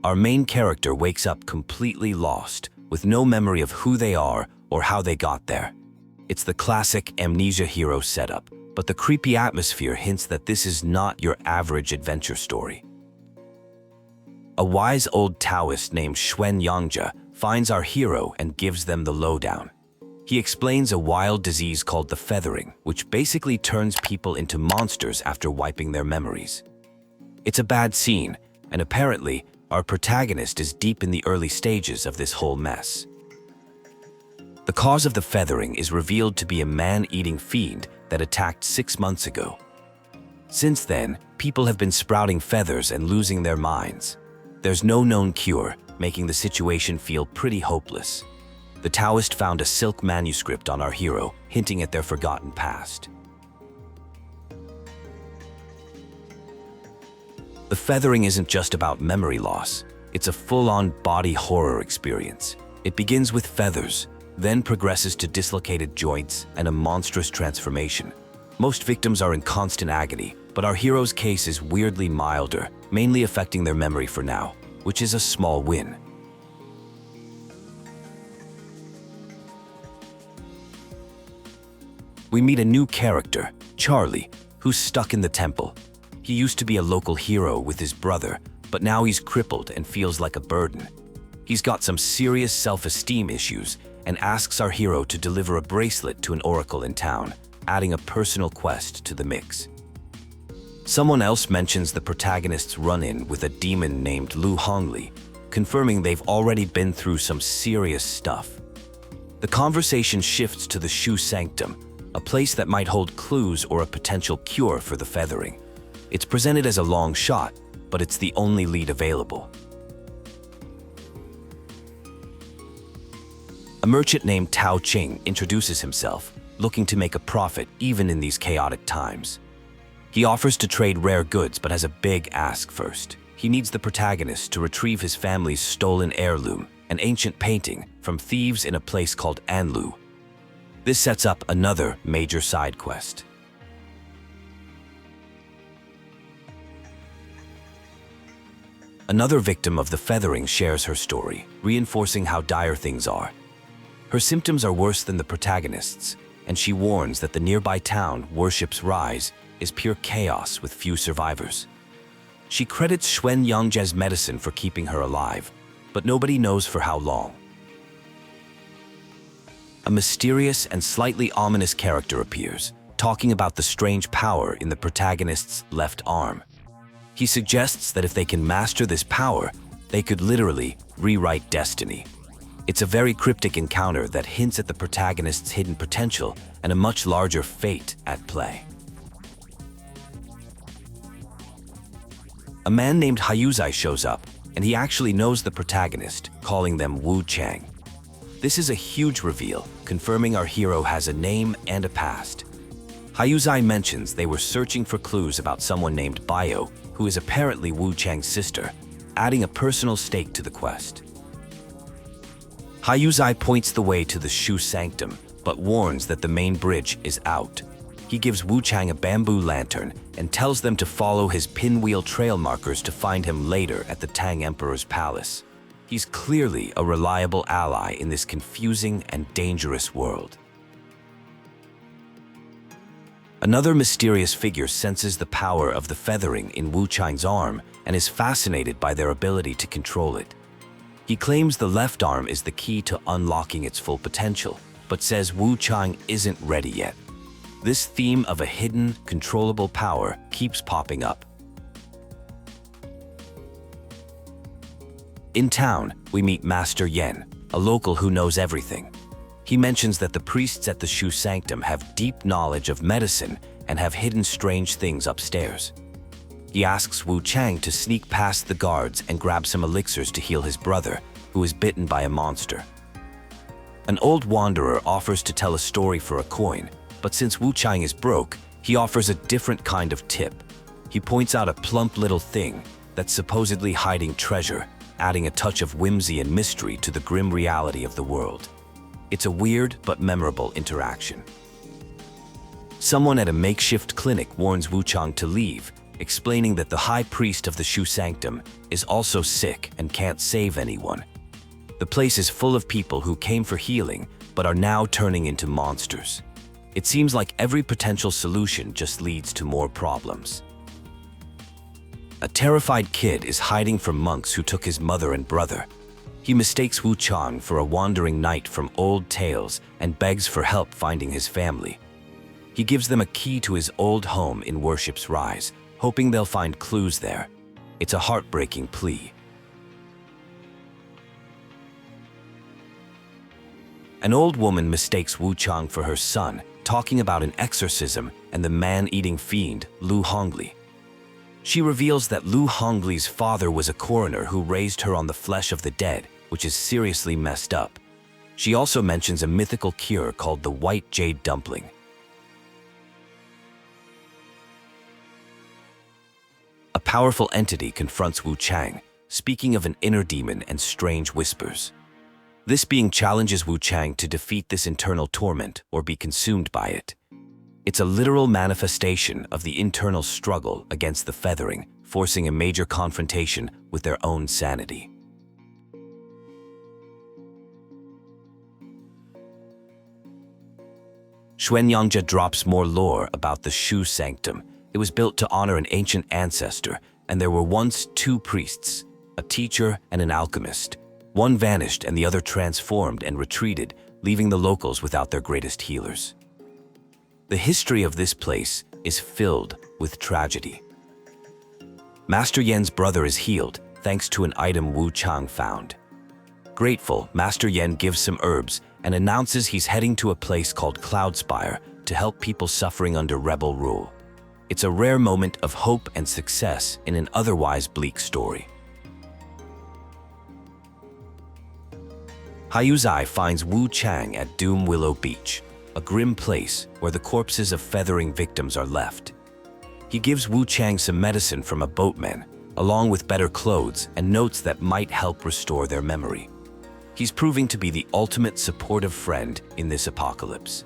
Our main character wakes up completely lost, with no memory of who they are or how they got there. It's the classic Amnesia hero setup, but the creepy atmosphere hints that this is not your average adventure story. A wise old Taoist named Xuan Yangzhe finds our hero and gives them the lowdown. He explains a wild disease called the feathering, which basically turns people into monsters after wiping their memories. It's a bad scene, and apparently, our protagonist is deep in the early stages of this whole mess. The cause of the feathering is revealed to be a man-eating fiend that attacked 6 months ago. Since then, people have been sprouting feathers and losing their minds. There's no known cure, making the situation feel pretty hopeless. The Taoist found a silk manuscript on our hero, hinting at their forgotten past. The feathering isn't just about memory loss. It's a full-on body horror experience. It begins with feathers, then progresses to dislocated joints and a monstrous transformation. Most victims are in constant agony, but our hero's case is weirdly milder, mainly affecting their memory for now, which is a small win. We meet a new character, Charlie, who's stuck in the temple. He used to be a local hero with his brother, but now he's crippled and feels like a burden. He's got some serious self-esteem issues and asks our hero to deliver a bracelet to an oracle in town, adding a personal quest to the mix. Someone else mentions the protagonist's run-in with a demon named Lu Hongli, confirming they've already been through some serious stuff. The conversation shifts to the Shu Sanctum, a place that might hold clues or a potential cure for the feathering. It's presented as a long shot, but it's the only lead available. A merchant named Tao Qing introduces himself, looking to make a profit even in these chaotic times. He offers to trade rare goods but has a big ask first. He needs the protagonist to retrieve his family's stolen heirloom, an ancient painting, from thieves in a place called Anlu. This sets up another major side quest. Another victim of the feathering shares her story, reinforcing how dire things are. Her symptoms are worse than the protagonist's, and she warns that the nearby town worships Rise is pure chaos with few survivors. She credits Xuan Yangzhe's medicine for keeping her alive, but nobody knows for how long. A mysterious and slightly ominous character appears, talking about the strange power in the protagonist's left arm. He suggests that if they can master this power, they could literally rewrite destiny. It's a very cryptic encounter that hints at the protagonist's hidden potential and a much larger fate at play. A man named Haiyuzai shows up, and he actually knows the protagonist, calling them Wuchang. This is a huge reveal, confirming our hero has a name and a past. Haiyuzai mentions they were searching for clues about someone named Bio, who is apparently Wuchang's sister, adding a personal stake to the quest. Haiyuzai points the way to the Shu Sanctum, but warns that the main bridge is out. He gives Wuchang a bamboo lantern and tells them to follow his pinwheel trail markers to find him later at the Tang Emperor's palace. He's clearly a reliable ally in this confusing and dangerous world. Another mysterious figure senses the power of the feathering in Wuchang's arm and is fascinated by their ability to control it. He claims the left arm is the key to unlocking its full potential, but says Wuchang isn't ready yet. This theme of a hidden, controllable power keeps popping up. In town, we meet Master Yen, a local who knows everything. He mentions that the priests at the Shu Sanctum have deep knowledge of medicine and have hidden strange things upstairs. He asks Wuchang to sneak past the guards and grab some elixirs to heal his brother, who is bitten by a monster. An old wanderer offers to tell a story for a coin, but since Wuchang is broke, he offers a different kind of tip. He points out a plump little thing that's supposedly hiding treasure, adding a touch of whimsy and mystery to the grim reality of the world. It's a weird but memorable interaction. Someone at a makeshift clinic warns Wuchang to leave, explaining that the high priest of the Shu Sanctum is also sick and can't save anyone. The place is full of people who came for healing but are now turning into monsters. It seems like every potential solution just leads to more problems. A terrified kid is hiding from monks who took his mother and brother. He mistakes Wuchang for a wandering knight from old tales and begs for help finding his family. He gives them a key to his old home in Worship's Rise, hoping they'll find clues there. It's a heartbreaking plea. An old woman mistakes Wuchang for her son, talking about an exorcism and the man-eating fiend, Lu Hongli. She reveals that Lu Hongli's father was a coroner who raised her on the flesh of the dead, which is seriously messed up. She also mentions a mythical cure called the white Jade Dumpling. A powerful entity confronts Wuchang, speaking of an inner demon and strange whispers. This being challenges Wuchang to defeat this internal torment or be consumed by it. It's a literal manifestation of the internal struggle against the feathering, forcing a major confrontation with their own sanity. Xuanyangja drops more lore about the Shu Sanctum. It was built to honor an ancient ancestor, and there were once two priests, a teacher and an alchemist. One vanished and the other transformed and retreated, leaving the locals without their greatest healers. The history of this place is filled with tragedy. Master Yan's brother is healed thanks to an item Wuchang found. Grateful, Master Yan gives some herbs and announces he's heading to a place called Cloudspire to help people suffering under rebel rule. It's a rare moment of hope and success in an otherwise bleak story. Haiyuzai finds Wuchang at Doom Willow Beach, a grim place where the corpses of feathering victims are left. He gives Wuchang some medicine from a boatman, along with better clothes and notes that might help restore their memory. He's proving to be the ultimate supportive friend in this apocalypse.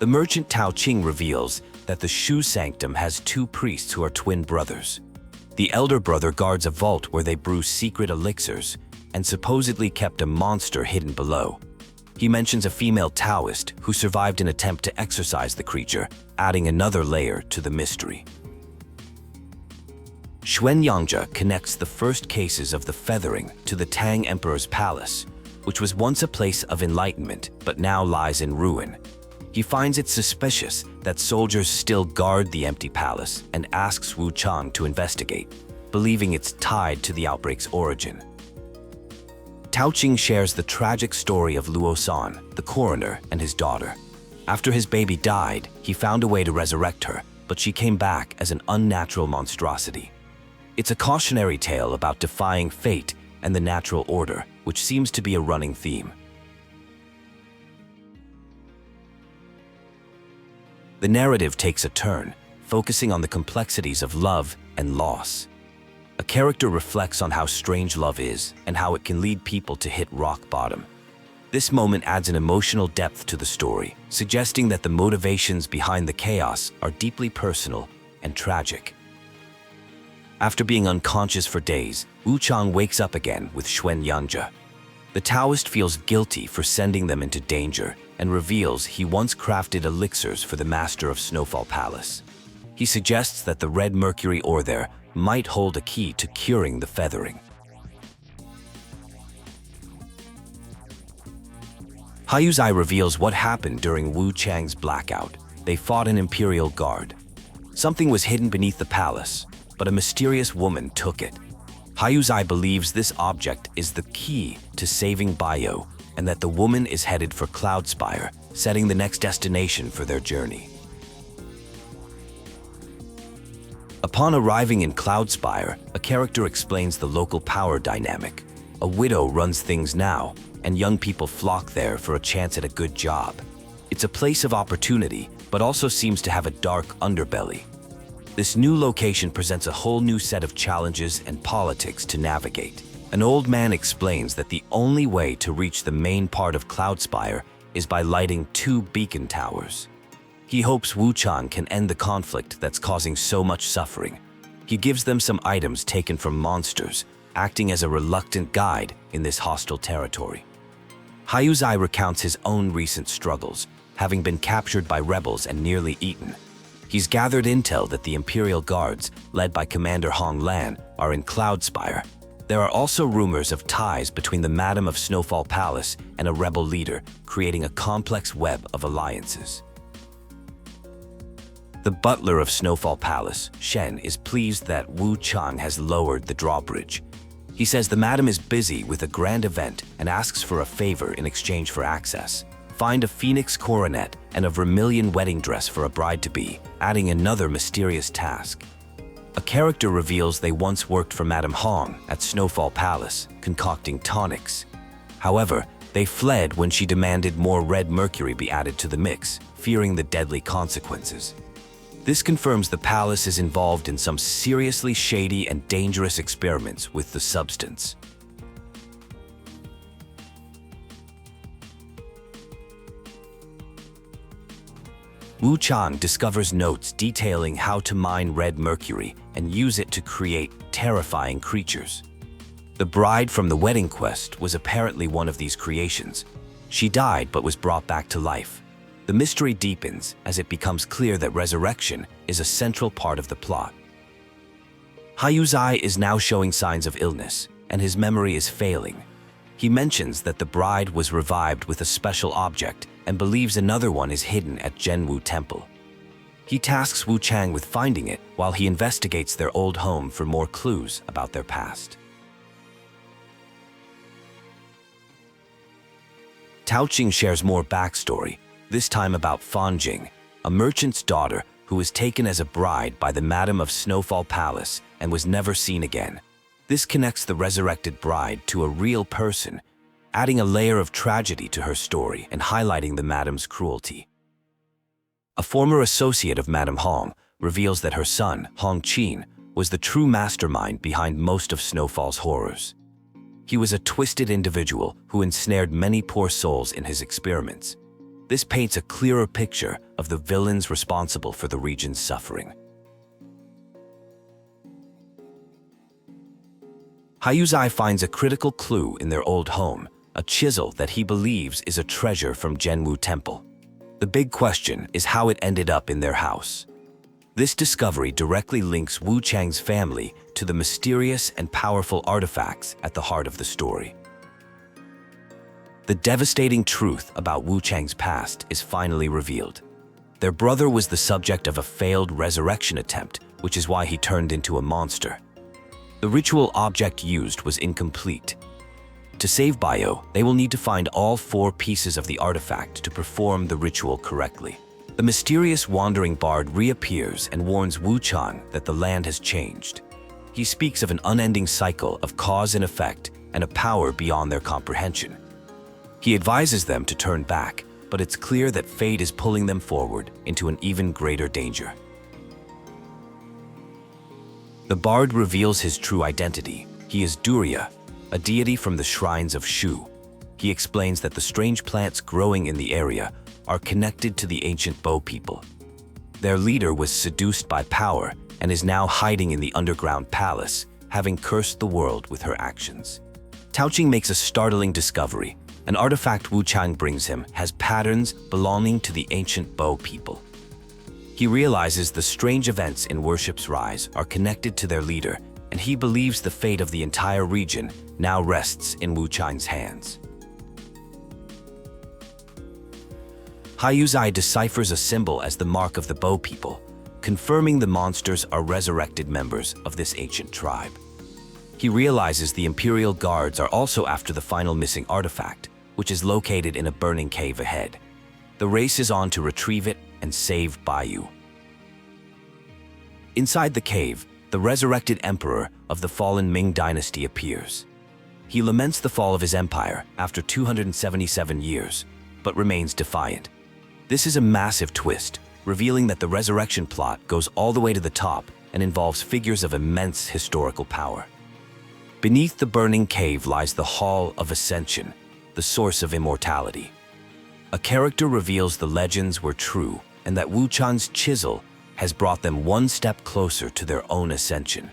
The merchant Tao Qing reveals that the Shu Sanctum has two priests who are twin brothers. The elder brother guards a vault where they brew secret elixirs and supposedly kept a monster hidden below. He mentions a female Taoist who survived an attempt to exorcise the creature, adding another layer to the mystery. Xuanyangja connects the first cases of the feathering to the Tang Emperor's palace, which was once a place of enlightenment but now lies in ruin. He finds it suspicious that soldiers still guard the empty palace and asks Wuchang to investigate, believing it's tied to the outbreak's origin. Tao Qing shares the tragic story of Luo San, the coroner, and his daughter. After his baby died, he found a way to resurrect her, but she came back as an unnatural monstrosity. It's a cautionary tale about defying fate and the natural order, which seems to be a running theme. The narrative takes a turn, focusing on the complexities of love and loss. A character reflects on how strange love is and how it can lead people to hit rock bottom. This moment adds an emotional depth to the story, suggesting that the motivations behind the chaos are deeply personal and tragic. After being unconscious for days, Wuchang wakes up again with Xuanyangja. The Taoist feels guilty for sending them into danger and reveals he once crafted elixirs for the master of Snowfall Palace. He suggests that the red mercury ore there might hold a key to curing the feathering. Haiyuzai reveals what happened during Wuchang's blackout. They fought an imperial guard. Something was hidden beneath the palace, but a mysterious woman took it. Haiyuzai believes this object is the key to saving Bayo, and that the woman is headed for Cloudspire, setting the next destination for their journey. Upon arriving in Cloudspire, a character explains the local power dynamic. A widow runs things now, and young people flock there for a chance at a good job. It's a place of opportunity, but also seems to have a dark underbelly. This new location presents a whole new set of challenges and politics to navigate. An old man explains that the only way to reach the main part of Cloudspire is by lighting 2 beacon towers. He hopes Wuchang can end the conflict that's causing so much suffering. He gives them some items taken from monsters, acting as a reluctant guide in this hostile territory. Haiyuzai recounts his own recent struggles, having been captured by rebels and nearly eaten. He's gathered intel that the Imperial Guards, led by Commander Hong Lan, are in Cloudspire. There are also rumors of ties between the Madam of Snowfall Palace and a rebel leader, creating a complex web of alliances. The butler of Snowfall Palace, Shen, is pleased that Wuchang has lowered the drawbridge. He says the madam is busy with a grand event and asks for a favor in exchange for access. Find a phoenix coronet and a vermilion wedding dress for a bride-to-be, adding another mysterious task. A character reveals they once worked for Madam Hong at Snowfall Palace, concocting tonics. However, they fled when she demanded more red mercury be added to the mix, fearing the deadly consequences. This confirms the palace is involved in some seriously shady and dangerous experiments with the substance. Wuchang discovers notes detailing how to mine red mercury and use it to create terrifying creatures. The bride from the wedding quest was apparently one of these creations. She died but was brought back to life. The mystery deepens as it becomes clear that resurrection is a central part of the plot. Haiyuzai is now showing signs of illness, and his memory is failing. He mentions that the bride was revived with a special object and believes another one is hidden at Zhenwu Temple. He tasks Wuchang with finding it while he investigates their old home for more clues about their past. Taoqing shares more backstory, this time about Fanjing, a merchant's daughter who was taken as a bride by the Madam of Snowfall Palace and was never seen again. This connects the resurrected bride to a real person, adding a layer of tragedy to her story and highlighting the madam's cruelty. A former associate of Madam Hong reveals that her son, Hong Qin, was the true mastermind behind most of Snowfall's horrors. He was a twisted individual who ensnared many poor souls in his experiments. This paints a clearer picture of the villains responsible for the region's suffering. Haiyuzai finds a critical clue in their old home, a chisel that he believes is a treasure from Zhenwu Temple. The big question is how it ended up in their house. This discovery directly links Wuchang's family to the mysterious and powerful artifacts at the heart of the story. The devastating truth about Wuchang's past is finally revealed. Their brother was the subject of a failed resurrection attempt, which is why he turned into a monster. The ritual object used was incomplete. To save Bayo, they will need to find all 4 pieces of the artifact to perform the ritual correctly. The mysterious wandering bard reappears and warns Wuchang that the land has changed. He speaks of an unending cycle of cause and effect and a power beyond their comprehension. He advises them to turn back, but it's clear that fate is pulling them forward into an even greater danger. The bard reveals his true identity. He is Durya, a deity from the shrines of Shu. He explains that the strange plants growing in the area are connected to the ancient Bo people. Their leader was seduced by power and is now hiding in the underground palace, having cursed the world with her actions. Taoqing makes a startling discovery. An artifact Wuchang brings him has patterns belonging to the ancient Bo people. He realizes the strange events in Worship's rise are connected to their leader, and he believes the fate of the entire region now rests in Wuchang's hands. Haiyuzai deciphers a symbol as the mark of the Bo people, confirming the monsters are resurrected members of this ancient tribe. He realizes the Imperial Guards are also after the final missing artifact, which is located in a burning cave ahead. The race is on to retrieve it and save Bayu. Inside the cave, the resurrected emperor of the fallen Ming dynasty appears. He laments the fall of his empire after 277 years, but remains defiant. This is a massive twist, revealing that the resurrection plot goes all the way to the top and involves figures of immense historical power. Beneath the burning cave lies the Hall of Ascension, the source of immortality. A character reveals the legends were true and that Wuchang's chisel has brought them one step closer to their own ascension.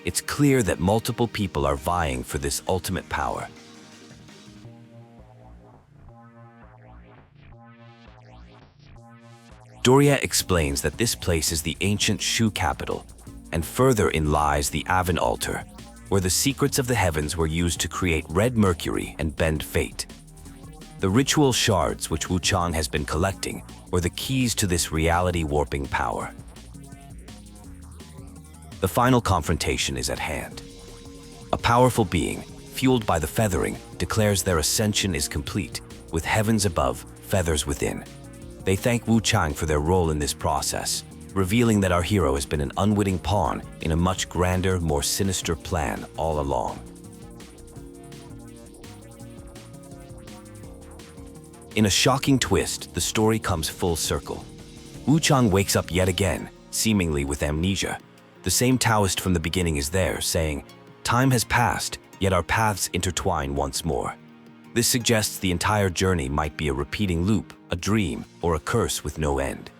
It's clear that multiple people are vying for this ultimate power. Doria explains that this place is the ancient Shu capital, and further in lies the Avon altar, where the secrets of the heavens were used to create red mercury and bend fate. The ritual shards which Wuchang has been collecting were the keys to this reality-warping power. The final confrontation is at hand. A powerful being, fueled by the feathering, declares their ascension is complete, with heavens above, feathers within. They thank Wuchang for their role in this process, revealing that our hero has been an unwitting pawn in a much grander, more sinister plan all along. In a shocking twist, the story comes full circle. Wuchang wakes up yet again, seemingly with amnesia. The same Taoist from the beginning is there, saying, "Time has passed, yet our paths intertwine once more." This suggests the entire journey might be a repeating loop, a dream, or a curse with no end.